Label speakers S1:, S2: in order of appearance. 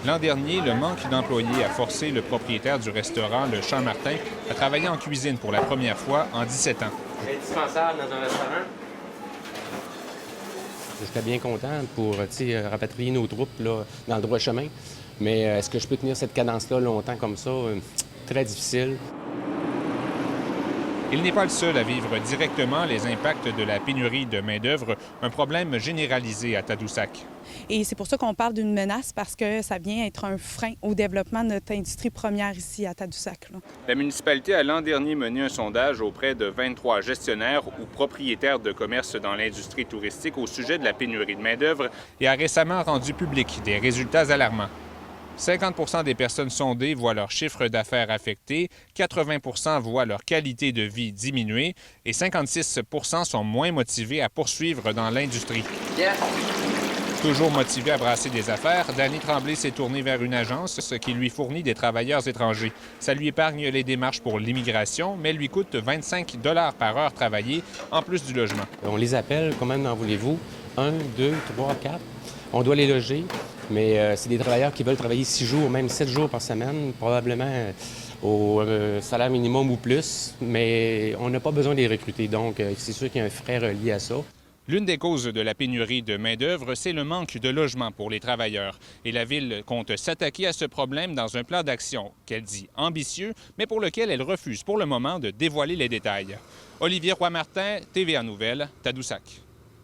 S1: L'an dernier, le manque d'employés a forcé le propriétaire du restaurant, le Champ Martin, à travailler en cuisine pour la première fois en 17 ans.
S2: C'est indispensable dans un restaurant.
S3: J'étais bien content pour rapatrier nos troupes là, dans le droit chemin. Mais est-ce que je peux tenir cette cadence-là longtemps comme ça? Très difficile.
S1: Il n'est pas le seul à vivre directement les impacts de la pénurie de main-d'œuvre, un problème généralisé à Tadoussac.
S4: Et c'est pour ça qu'on parle d'une menace, parce que ça vient être un frein au développement de notre industrie première ici à Tadoussac.
S1: La municipalité a l'an dernier mené un sondage auprès de 23 gestionnaires ou propriétaires de commerces dans l'industrie touristique au sujet de la pénurie de main-d'œuvre et a récemment rendu public des résultats alarmants. 50 des personnes sondées voient leur chiffre d'affaires affecté, 80 voient leur qualité de vie diminuer et 56 sont moins motivés à poursuivre dans l'industrie.
S2: Yes.
S1: Toujours motivé à brasser des affaires, Danny Tremblay s'est tourné vers une agence, ce qui lui fournit des travailleurs étrangers. Ça lui épargne les démarches pour l'immigration, mais lui coûte 25 $ par heure travaillée, en plus du logement.
S3: On les appelle, combien en voulez-vous? 1, 2, 3, 4. On doit les loger, mais c'est des travailleurs qui veulent travailler 6 jours, même 7 jours par semaine, probablement au salaire minimum ou plus, mais on n'a pas besoin de les recruter, donc c'est sûr qu'il y a un frais relié à ça.
S1: L'une des causes de la pénurie de main-d'œuvre, c'est le manque de logement pour les travailleurs. Et la Ville compte s'attaquer à ce problème dans un plan d'action qu'elle dit ambitieux, mais pour lequel elle refuse pour le moment de dévoiler les détails. Olivier Roy-Martin, TVA Nouvelles, Tadoussac.